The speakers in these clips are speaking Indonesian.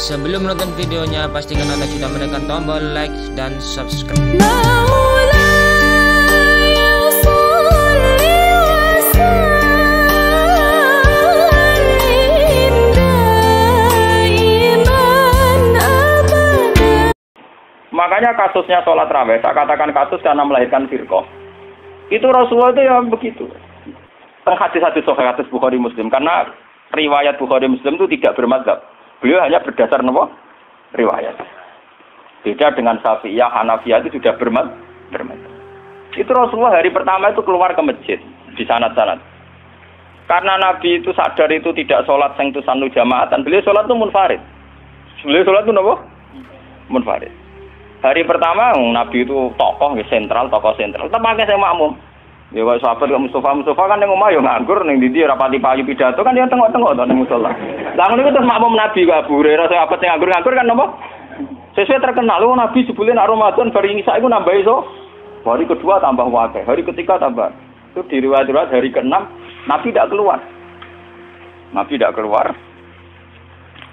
Sebelum menonton videonya, pastikan Anda sudah menekan tombol like dan subscribe. Makanya kasusnya sholat raweh, saya katakan kasus karena melahirkan firqah. Itu Rasulullah itu ya begitu. Hadis-hadis sahih hadis Bukhari Muslim, karena riwayat Bukhari Muslim itu tidak bermadzhab. Beliau hanya berdasar apa? Riwayat. Beda dengan Syafi'iyah, Hanafiyah itu sudah bermadzhab. Itu Rasulullah hari pertama itu keluar ke masjid di sanad-sanad. Karena Nabi itu sadar itu tidak sholat sing tusanu jamaatan, beliau sholat itu munfarid. Beliau sholat itu apa? Munfarid. Hari pertama Nabi itu tokoh sentral. Tetap pakai saya makmum. Ya kok sahabat kok Mustafa kan ning omah ya nganggur ning ndi rapati payu pidato kan dia tengok-tengok to ning musala. Lah ngono iku terus makmum Nabi kok Abu Hurairah sahabat sing nganggur kan napa? Sesuai terkenal lho Nabi jebule nek Ramadan bar ngisa iku nambah iso. Hari kedua tambah akeh, hari ketiga tambah. Itu di riwayat hari ke-6 Nabi tidak keluar.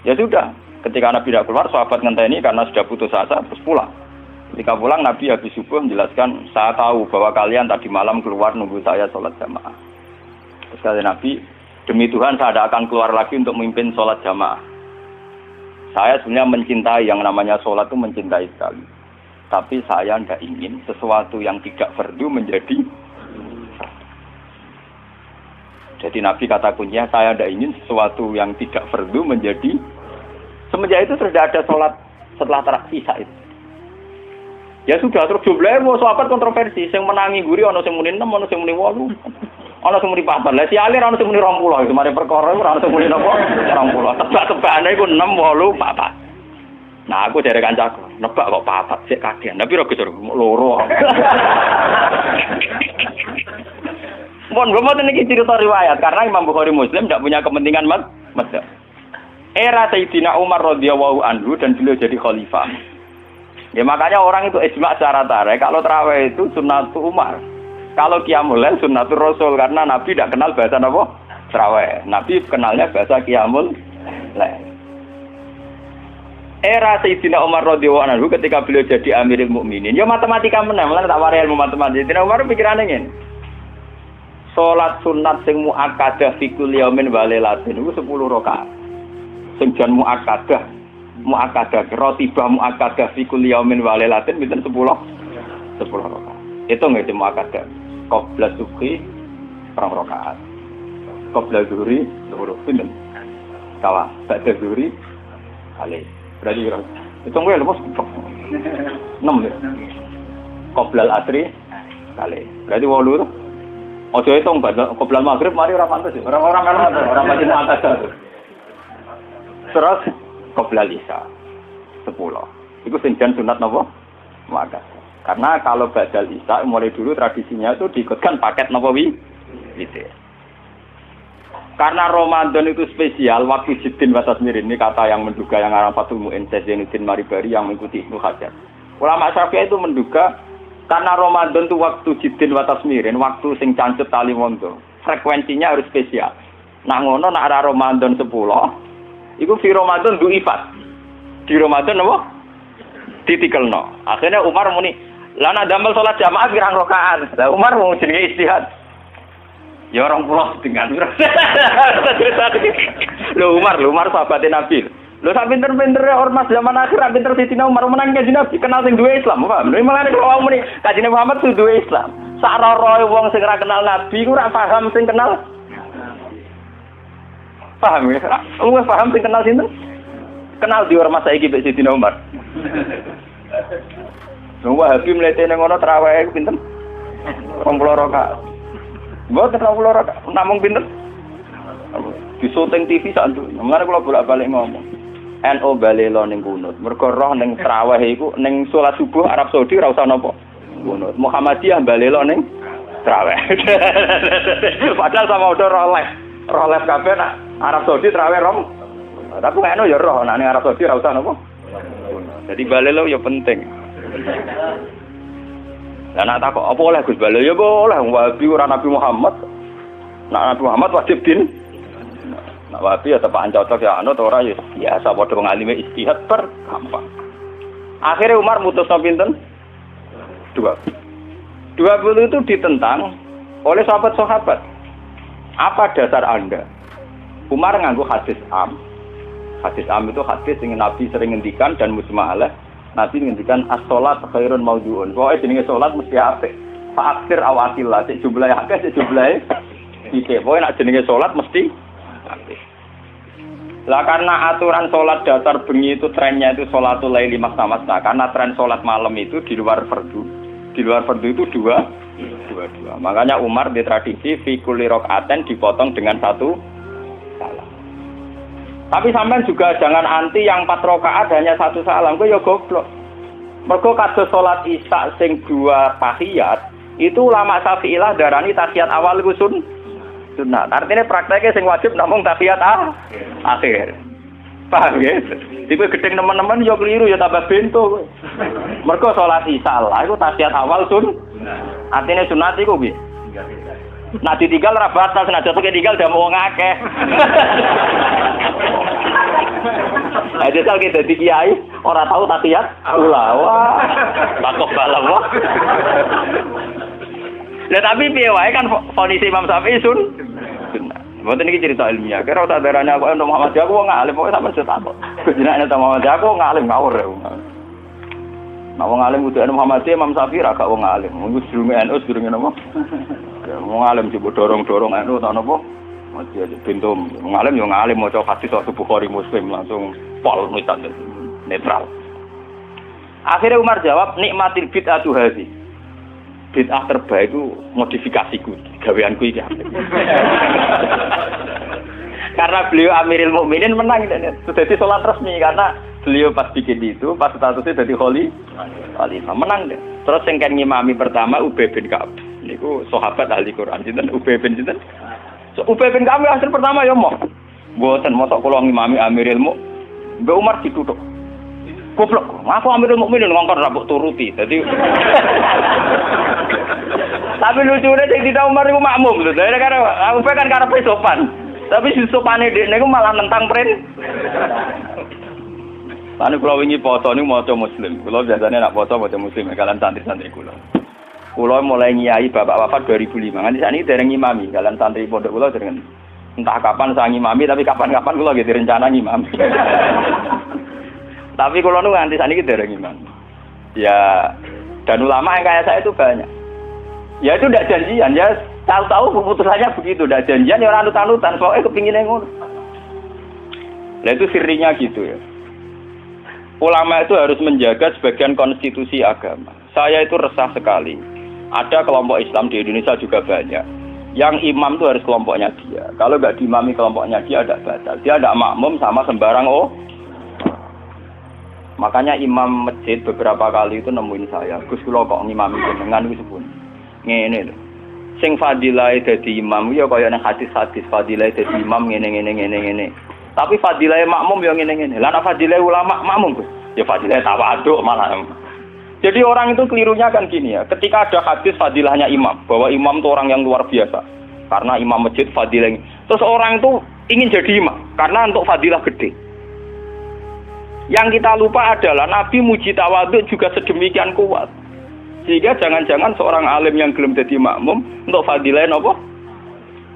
Ya sudah, ketika Nabi tidak keluar sahabat ngenteni karena sudah putus asa terus pulang. Ketika pulang Nabi habis subuh menjelaskan, saya tahu bahwa kalian tadi malam keluar nunggu saya sholat jamaah. Terus kata Nabi, demi Tuhan saya tidak akan keluar lagi untuk memimpin sholat jamaah. Saya sebenarnya mencintai yang namanya sholat itu mencintai sekali. Tapi saya tidak ingin sesuatu yang tidak fardu menjadi. Jadi Nabi kata kuncinya, saya tidak ingin sesuatu yang tidak fardu menjadi. Semenjak itu sudah ada sholat setelah sisa itu. Ya sudah, terus jumlahnya mau sahabat kontroversi. Yang menangi guri, ada yang muni 6, ada yang muni 8, ada yang muni 4. Lah si alir, ada yang muni 20. Itu mari perkara, ada yang muni 20. Tebak-tebakannya itu 6, 8, 4. Nah aku dari kancaku, nebak kok 4, sik kagian. Tapi roh gitu, loro. Mohon gue mau ini cerita riwayat. Karena Imam Bukhari Muslim tidak punya kepentingan madzhab. Era Sayyidina Umar radhiyallahu anhu dan beliau jadi khalifah. Ya makanya orang itu ijma secara tarikh kalau tarawih itu sunnatul Umar. Kalau qiyamul lail sunnatul Rasul karena Nabi tidak kenal bahasa apa? Tarawih. Nabi kenalnya bahasa qiyamul lail. Era Sayyidina Umar radhiyallahu anhu ketika beliau jadi Amirul Mukminin, ya matematika menang, lan tak warai ilmu matematika. Sayyidina Umar pikirane ngene. Salat sunat sing muakkadah fi kulli yaumin wa lailatin iku 10 rakaat. Sing jan muakkadah rotibah muakkadah fi kulli yaumin wa lailatin pinten 10 rakaat. Itu nggih muakkadah. Qabla subhi 2 rakaat. Qabla zuhri 2 pinten. Kawa, ba'da zuhri kali. Berarti kira. Itu nggih lho Mas. 6 ya. Qabla al-asri kali. Berarti 8 to. Ojo hitung qabla maghrib mari ora pantes. Orang mesti muakkadah. Terus Qoblal Isya 10. Itu senjan sunat napa? Maka. Karena kalau badal Isya mulai dulu tradisinya itu diikutkan paket napa gitu. Karena Ramadan itu spesial waktu Jiddin wa Tasmirin ini kata yang menduga yang arah Fathul Mu'in Zainuddin Maribari yang mengikuti Ibnu Hajar. Ulama Syafi'i itu menduga karena Ramadan itu waktu Jiddin wa Tasmirin, waktu sing cancut tali mondo. Frekuensinya harus spesial. Nah ngono nak arah Ramadan 10 iku fi Ramadan du'ifat. Di Ramadan apa? Ditikelno. Akhirnya Umar muni, "Lah nek damel salat jamaah pirang rakaat?" Lah Umar mau jenenge istihad. Ya 20 dengan. Lho Umar sahabatnya Nabi. Lho sak pinter-pintere ormas zaman akhir pinter Sayyidina Umar menang kanjeng Nabi kenal sing duwe Islam, paham? Lha malah nek wong muni kanjeng Muhammad sing duwe Islam. Sak roroe wong sing ora kenal Nabi ku ora paham sing kenal. Paham ya? Lu paham sing kenal sinten? Kenal di ormas saiki mbek Sayyidina Umar. Wong Wahabi mlete ning ngono tarawih iku pinten? 20 rakaat. Mboten 20 rakaat, namung pinten? Di syuting TV sak nduk. Mengare kula bolak-balik ngomong. NU balelo ning kunut. Mergo roh ning tarawih iku ning salat subuh Arab Saudi ora usah napa. Kunut. Muhammadiyah balelo ning tarawih. Padahal sama udah roh les kabeh nak Arab Saudi tarawih rom. Tapi nek ya roh nek Arab Saudi ora usah napa. Jadi balelo ya penting. Lah nak takok apa oleh Gus balelo ya boleh Wahabi ora Nabi Muhammad. Nak Nabi Muhammad wajib din. Nak Wahabi ya tepakan cocok ya anut ora ya biasa padha wong alime ijtihad gampang. Akhirnya Umar mutusno pinten? 20 itu ditentang oleh sahabat-sahabat. Apa dasar Anda? Umar nganggo hadis am. Hadis am itu hadis yang Nabi sering ngendikan dan mujma'alah. Nabi ngendikan as-sholat khairun maudhu'un. Pokoke jenenge salat mesti apik. Fa'aksir awatillah, sik jumlahe akeh, sik jumlahe iki. Pokoke nek jenenge salat mesti apik. Lah karena aturan sholat dasar bengi itu trennya itu sholatul laili masna-masna. Karena tren sholat malam itu di luar fardu. Di luar fardu itu dua. Makanya Umar di tradisi fi kulli rakaatin dipotong dengan 1 salam. Tapi sampean juga jangan anti yang 4 rakaat hanya 1 salam. Kowe ya goblok. Mergo kados sholat isya sing 2 tahiyat itu ulama Syafi'iyah darani tahiyat awal iku sunnah. Artinya prakteknya sing wajib namung tahiyat akhir. Paham ya? Tipe gedeng teman-teman yo keliru ya tambah bento. Mergo salat isya lah iku tahiyat awal artinya sunat iku piye? Nah ditinggal ra batal senajan kok tinggal dah wong akeh. Ada sal kita dadi kiai ora tahu tahiyat ula. Wah. Takok balam wah. Lah tapi piye wae kan kondisi Imam Syafi'i sunnah. Mboten iki cerita ilmiah. Kira ora darane aku untuk Muhammad aku wong alim pokoke sampeyan setakok. Jenenge untuk Muhammad aku wong alim ngawur ya. Nah wong alim kudu Muhammad Imam Syafi'i ra gak wong alim. Wong sedurunge NU sedurunge napa? Wong alim coba dorong-dorong NU ta napa? Mesti aja pintu wong alim yo ngalim maca hadis kok Bukhari Muslim langsung pol mitan netral. Akhirnya Umar jawab nikmatil bid'atu hadhi. Bid'ah terbaik itu modifikasiku, gaweanku iki. Karena beliau Amirul Mukminin menang sudah di sholat resmi karena beliau pas bikin itu pas statusnya jadi khalifah menang deh. Terus yang kan ngimami pertama Ubay bin Ka'ab. Niku sahabat ahli Quran sinten Ubay bin sinten. Ubay bin Ka'ab hasil pertama ya mau. Mboten mosok kula ngimami Amirul Mukminin. Mbak Umar ditutup. Goblok, aku Amirul Mukminin ngongkon ra mbok turuti. Dadi tapi lucunya Sayyidina Umar itu makmum lho. Dene kan Ubay kan karepe sopan. Tapi si sopane dekne iku malah nentang prin. Lan kula wingi poso niku maca muslim. Kula biasane nak poso maca muslim kalian santri-santri kula. Kula mulai ngiyai bapak wafat 2005. Nganti sakniki dereng ngimami kalian santri pondok kula dereng entah kapan saya ngimami tapi kapan-kapan kula nggih direncana ngimami. Tapi kula nu nganti sakniki dereng ngimami. Ya dan ulama yang kayak saya itu banyak. Ya itu tidak janjian ya. Tahu-tahu keputusannya begitu, tidak janjian ya orang anut-anutan, soalnya kepinginnya ngono. Nah itu sirinya gitu ya. Ulama itu harus menjaga sebagian konstitusi agama. Saya itu resah sekali. Ada kelompok Islam di Indonesia juga banyak. Yang imam itu harus kelompoknya dia. Kalau nggak diimami kelompoknya dia ada batal. Dia ada makmum sama sembarang Makanya imam masjid beberapa kali itu nemuin saya. Gus kula kok ngimami jenengan itu sepun. Ngene lho. Sing fadilah dadi imam ya kaya nang hadis-hadis fadilah dadi imam ngene. Tapi fadilah makmum ya ngene. Lah nek fadilah ulama makmum Gus, ya fadilah tawaduk malah. Jadi orang itu kelirunya kan gini ya. Ketika ada hadis fadilahnya imam, bahwa imam itu orang yang luar biasa. Karena imam masjid fadilah. Terus orang itu ingin jadi imam karena untuk fadilah gede. Yang kita lupa adalah Nabi muji tawaduk juga sedemikian kuat. Sehingga jangan-jangan seorang alim yang belum jadi makmum untuk fadilah apa?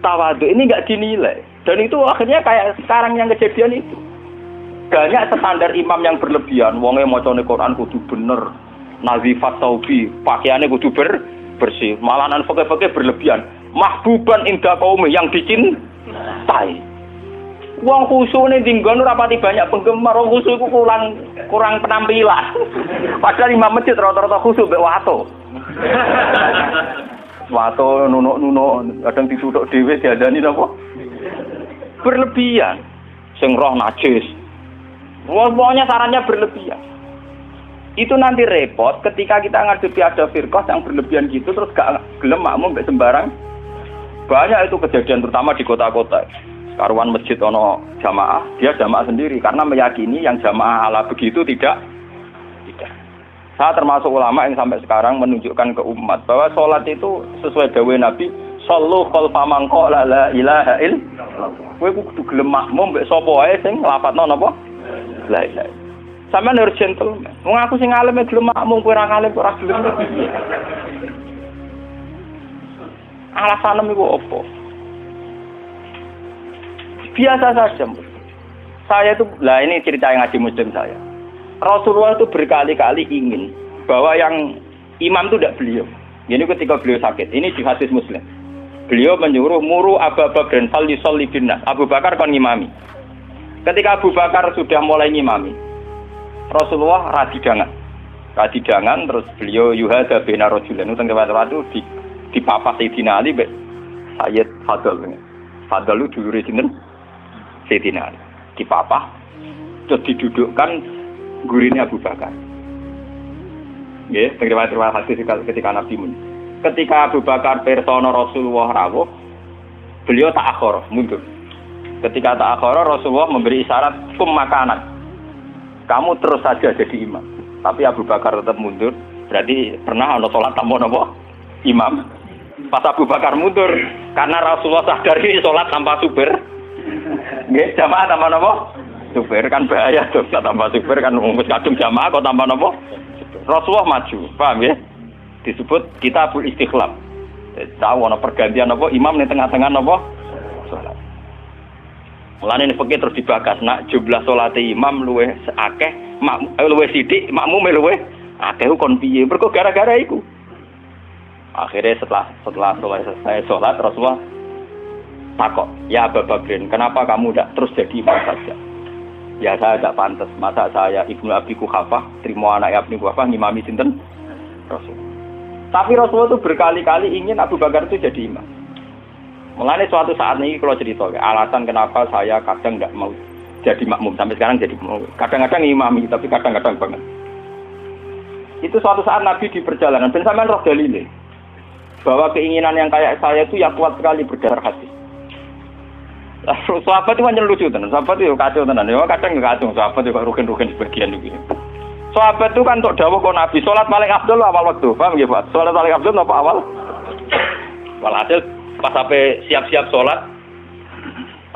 Tawadhu ini enggak dinilai. Dan itu akhirnya kayak sekarang yang kejadian itu. Banyak standar imam yang berlebihan. Wonge macane Quran kudu bener. Nazifat taubi, pakaiannya kudu bersih. Malahan fakih-fakih berlebihan. Mahbuban inda qaumi yang dicintai. Wong khusune dinggon ora pati banyak penggemar, wong khusyuk iku kurang penampilan. Padahal imam masjid rata-rata khusyuk mbek wato. Wato nunuk-nunuk kadang dituthuk dhewe diadani napa? Berlebihan. Sing roh najis. Pokoknya sarannya berlebihan. Itu nanti repot ketika kita ngadepi ada firqah yang berlebihan gitu terus gak gelem makmum mbek sembarang. Banyak itu kejadian terutama di kota-kota. Karuan masjid ono jamaah, dia jamaah sendiri karena meyakini yang jamaah ala begitu tidak. Saya termasuk ulama yang sampai sekarang menunjukkan ke umat bahwa sholat itu sesuai dawuh Nabi, Sallu khalfa man qala la ilaha illallah. Kowe kudu gelem makmum mbek sapa wae sing nglafadzno napa? La ilaha. Sampeyan harus gentleman. Wong aku sing alim gelem makmum kowe ora alim ora gelem. Alasan iku apa? Biasa saja. Saya itu, ini cerita yang ngaji muslim saya. Rasulullah itu berkali-kali ingin bahwa yang imam itu tidak beliau. Ini ketika beliau sakit. Ini di hadis muslim. Beliau menyuruh muru Abu Bakar fal yusalli binnas. Abu Bakar kon ngimami. Ketika Abu Bakar sudah mulai ngimami, Rasulullah radidangan terus beliau yuhada bina rajulan itu tengah itu di papa Sayyidina Ali mbek Sayyid Fadl. Fadl itu dulure sinten? Sayyidina Ali. Di papa terus didudukkan gurine Abu Bakar. Nggih, tengah hadis ketika Nabi mun. Ketika Abu Bakar persona Rasulullah rawuh, beliau ta'akhir, mundur. Ketika ta'akhir, Rasulullah memberi isyarat makanan. Kamu terus saja jadi imam. Tapi Abu Bakar tetap mundur. Berarti pernah ada sholat tanpa napa? Imam. Pas Abu Bakar mundur, karena Rasulullah sadar ini sholat tanpa supir. Nggih, jamaah tanpa napa? Supir kan bahaya tuh. Tanpa supir kan ngurus kadung jamaah kok tanpa napa? Rasulullah maju, paham ya? Disebut kitabul istikhlaf. Tahu ana pergantian apa imam ning tengah-tengah napa? Salat. Mulane nek fikih terus dibakas nak jumlah salate imam luwih akeh, luwih sithik, makmum luwih akeh kon piye? Mergo gara-gara iku. Akhirnya setelah selesai salat Rasulullah takok, "Ya Abu Bakrin, kenapa kamu tidak terus jadi imam saja?" Ya saya tidak pantas. Masa saya Ibnu Abi Quhafah terima anak Ibnu Quhafah ngimami sinten? Rasul. Tapi Rasulullah itu berkali-kali ingin Abu Bakar itu jadi imam. Mulanya suatu saat ini kalau cerita, alasan kenapa saya kadang tidak mau jadi makmum sampai sekarang jadi makmum. Kadang-kadang imami, tapi kadang-kadang banget. Itu suatu saat Nabi di perjalanan, dan sampean roh dalile bahwa keinginan yang kayak saya itu ya kuat sekali berdasar hati. Sahabat itu hanya lucu tenan, sahabat itu kacau tenan. Ya kadang nggak kacau, sahabat juga rugen-rugen sebagian begini. Sahabat itu kan untuk dawuh kok Nabi salat paling afdal awal waktu. Paham nggih, Pak? Salat paling afdal apa awal? Walhasil pas sampai siap-siap salat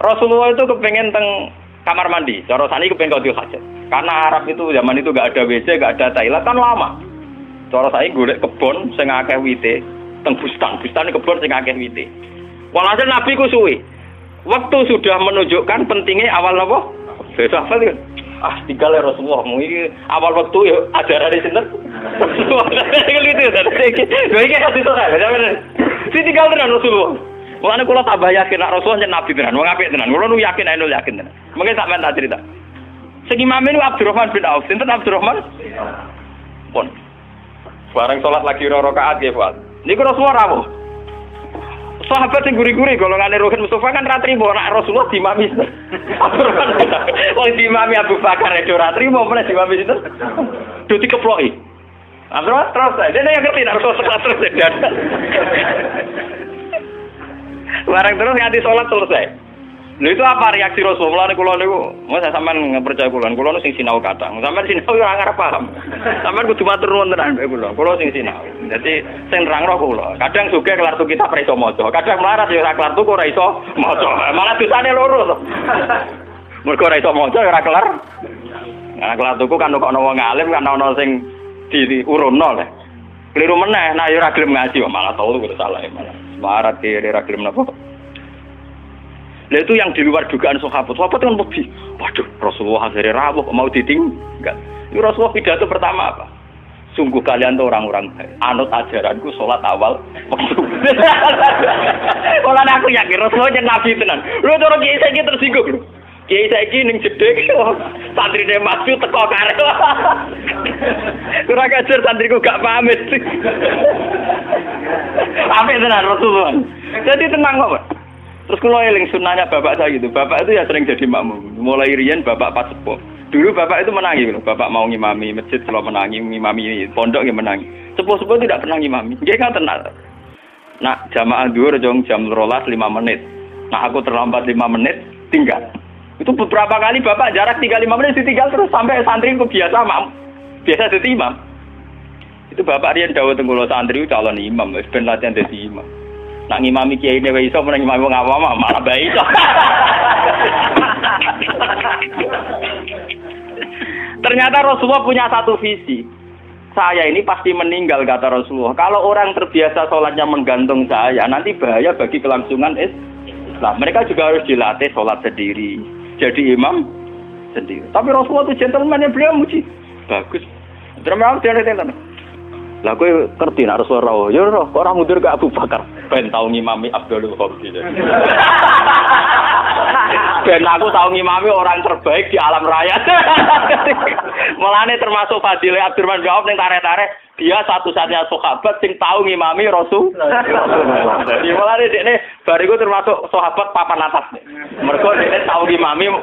Rasulullah itu kepengen teng kamar mandi. Cara sani kepengen qadhi hajat. Karena Arab itu zaman itu enggak ada WC, enggak ada toilet kan lama. Cara saya golek kebon sing akeh wite, teng bustan kebon sing akeh wite. Walhasil Nabi ku suwe. Waktu sudah menunjukkan pentingnya awal apa? Sahabat kan tinggal ya Rasulullah ini awal waktu ya ajaran di sini gitu ini kasih soal si tinggal tenan Rasulullah makanya kalau tambah yakin Rasulullah jadi nabi tenan mau ngapain tenan kalau yakin ainul yakin tenan mungkin tak minta cerita segimana ini Abdurrahman bin Auf sinten Abdurrahman pun bareng sholat lagi rakaat ya Fuad ini Rasulullah rawuh sahabat sing guri-guri golongane Ruhin Mustafa kan ra trimo nek Rasulullah dimami. Wong dimami Abu Bakar ora trimo meneh dimami sinten? Do dikeploki. Terus dene yang ngerti nek Rasulullah terus dan. Barang terus nganti salat selesai. Lha itu apa reaksi Rasulullah kula niku? Mosok sampean percaya kula niku sing sinau kadang. Sampean sinau ora ngarep paham. Sampean kudu matur nuwun tenan kula. Kula sing sinau. Dadi sing nerangno kula. Kadang sugih kelar tuku kitab ora iso maca. Kadang melarat ya ora kelar tuku ora iso maca. Malah dosane loro to. Mergo ora iso maca ya ora kelar. Nah kelar tuku kan kok ana wong alim kan ana sing diurunno lho. Kliru meneh nek ya ora gelem ngaji malah tau kudu salah malah. Melarat ya ora gelem napa. Lah itu yang di luar dugaan sahabat. Sahabat kan lebih, waduh Rasulullah akhirnya rawuh mau ditinggal. Itu Rasulullah pidato pertama apa? Sungguh kalian tuh orang-orang baik. Anut ajaranku sholat awal waktu. Kalau aku yakin Rasulullah yang nabi tenan. Lu cara kiai saiki tersinggung lho. Kiai saiki ning jedek santrine maju teko karep. Kurang ajar santriku gak pamit. Apik tenan Rasulullah. Jadi tenang kok. Terus kalau eling sunnahnya bapak saya gitu, bapak itu ya sering jadi makmum. Mulai riyen bapak pas sepuh. Dulu bapak itu menangi loh, bapak mau ngimami masjid kalau menangi, ngimami pondok ya menangi. Sepuh-sepuh tidak pernah ngimami. Dia kan tenang. Nah jamaah duhur jam 12 5 menit. Nah aku terlambat 5 menit tinggal. Itu beberapa kali bapak jarak 3-5 menit ditinggal terus sampai santri ku biasa jadi imam. Itu bapak riyen dawuh teng kula santri calon imam, wis ben latihan dadi imam. Nak ngimami kiai ne wae iso meneng ngimami wong awam malah bae iso. Ternyata Rasulullah punya satu visi. Saya ini pasti meninggal kata Rasulullah. Kalau orang terbiasa sholatnya menggantung saya, nanti bahaya bagi kelangsungan Islam. Mereka juga harus dilatih sholat sendiri, jadi imam sendiri. Tapi Rasulullah itu gentleman yang beliau muji. Bagus. Terus dia ngerti. Lah kowe ngerti nek Rasulullah. Ya ora, kok ora mundur ke Abu Bakar. Ben tau ngimami Abdul Qadir. Ben aku tau ngimami orang terbaik di alam raya. Mulane termasuk fadile Abdurrahman bin Auf ning tarik-tarik, dia satu-satunya sahabat sing tau ngimami Rasul. Jadi mulane dekne bariku termasuk sahabat papan atas. Mergo dekne tau ngimami